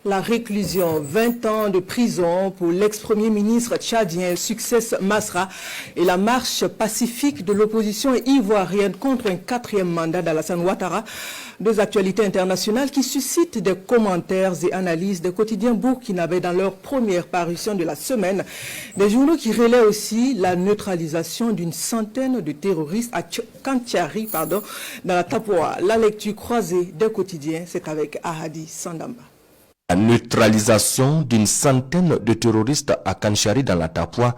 La réclusion, 20 ans de prison pour l'ex-premier ministre tchadien Succès Masra et la marche pacifique de l'opposition ivoirienne contre un 4e mandat d'Alassane Ouattara. Deux actualités internationales qui suscitent des commentaires et analyses des quotidiens burkinabés dans leur première parution de la semaine. Des journaux qui relaient aussi la neutralisation d'une centaine de terroristes à Kantiari, dans la Tapoa. La lecture croisée des quotidiens, c'est avec Ahadi Sandamba. La neutralisation d'une centaine de terroristes à Kanchari dans la Tapua,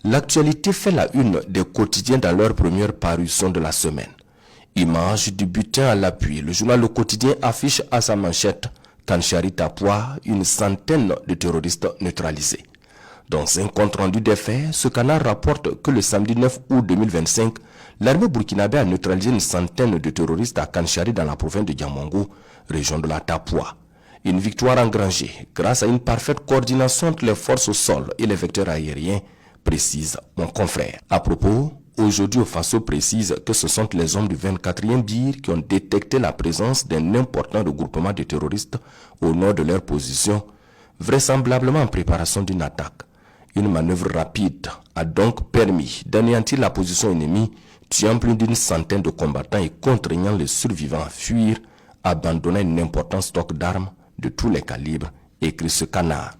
l'actualité fait la une des quotidiens dans leur première parution de la semaine. Image du butin à l'appui, le journal Le Quotidien affiche à sa manchette Kanchari Tapua, une centaine de terroristes neutralisés. Dans un compte-rendu des faits, ce canard rapporte que le samedi 9 août 2025, l'armée burkinabé a neutralisé une centaine de terroristes à Kanchari dans la province de Diamongo, région de la Tapua. Une victoire engrangée grâce à une parfaite coordination entre les forces au sol et les vecteurs aériens, précise mon confrère. À propos, aujourd'hui au Faso précise que ce sont les hommes du 24e BIR qui ont détecté la présence d'un important regroupement de terroristes au nord de leur position, vraisemblablement en préparation d'une attaque. Une manœuvre rapide a donc permis d'anéantir la position ennemie, tuant plus d'une centaine de combattants et contraignant les survivants à fuir, abandonnant un important stock d'armes de tous les calibres, écrit ce canard.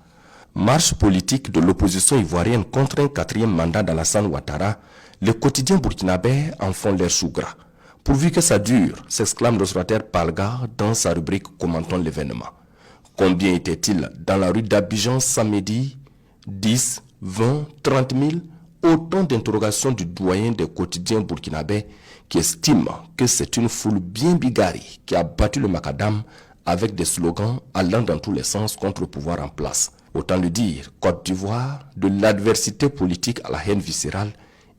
Marche politique de l'opposition ivoirienne contre un 4e mandat d'Alassane Ouattara, les quotidiens burkinabés en font leur chou gras. Pourvu que ça dure, s'exclame l'observateur Palga dans sa rubrique commentant l'événement. Combien était-il dans la rue d'Abidjan samedi? 10, 20, 30 000? Autant d'interrogations du doyen des quotidiens burkinabés qui estime que c'est une foule bien bigarrée qui a battu le macadam avec des slogans allant dans tous les sens contre le pouvoir en place. Autant le dire, Côte d'Ivoire, de l'adversité politique à la haine viscérale,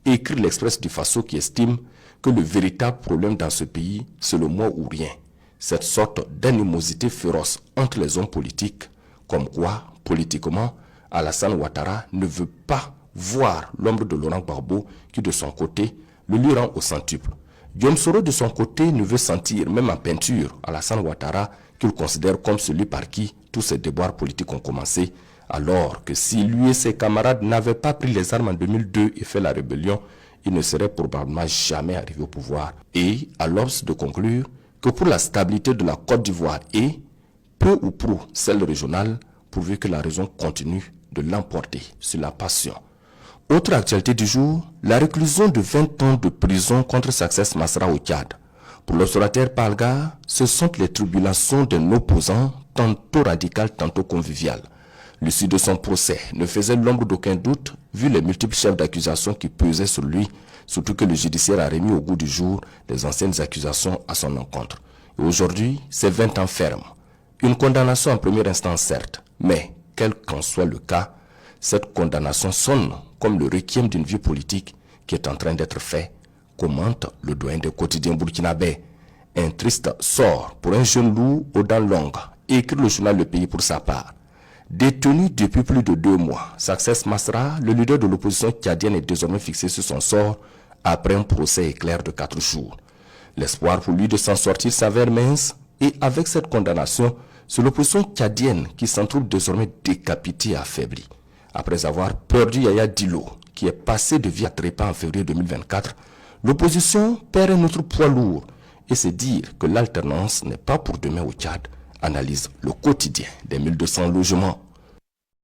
écrit l'Express du Faso qui estime que le véritable problème dans ce pays, c'est le moi ou rien. Cette sorte d'animosité féroce entre les hommes politiques, comme quoi, politiquement, Alassane Ouattara ne veut pas voir l'ombre de Laurent Gbagbo qui, de son côté, le lui rend au centuple. Guillaume Soro, de son côté, ne veut sentir, même en peinture, Alassane Ouattara, qu'il considère comme celui par qui tous ces déboires politiques ont commencé, alors que si lui et ses camarades n'avaient pas pris les armes en 2002 et fait la rébellion, ils ne seraient probablement jamais arrivés au pouvoir. Et à l'Obs de conclure que pour la stabilité de la Côte d'Ivoire et, peu ou prou, celle régionale, pourvu que la raison continue de l'emporter sur la passion. Autre actualité du jour, la réclusion de 20 ans de prison contre Succès Masra au Tchad. Pour l'observateur Palga, ce sont les tribulations d'un opposant, tantôt radical, tantôt convivial. L'issue de son procès ne faisait l'ombre d'aucun doute, vu les multiples chefs d'accusation qui pesaient sur lui, surtout que le judiciaire a remis au goût du jour les anciennes accusations à son encontre. Et aujourd'hui, c'est 20 ans ferme. Une condamnation en première instance, certes, mais, quel qu'en soit le cas, cette condamnation sonne comme le requiem d'une vie politique qui est en train d'être fait, commente le doyen des quotidiens burkinabés. Un triste sort pour un jeune loup aux dents longues, écrit le journal Le Pays pour sa part. Détenu depuis plus de 2 mois, Succès Masra, le leader de l'opposition tchadienne, est désormais fixé sur son sort après un procès éclair de 4 jours. L'espoir pour lui de s'en sortir s'avère mince et avec cette condamnation, c'est l'opposition tchadienne qui s'en trouve désormais décapitée et affaiblie. Après avoir perdu Yaya Dilo, qui est passé de vie à trépas en février 2024, l'opposition perd un autre poids lourd et c'est dire que l'alternance n'est pas pour demain au Tchad, analyse le quotidien des 1200 logements.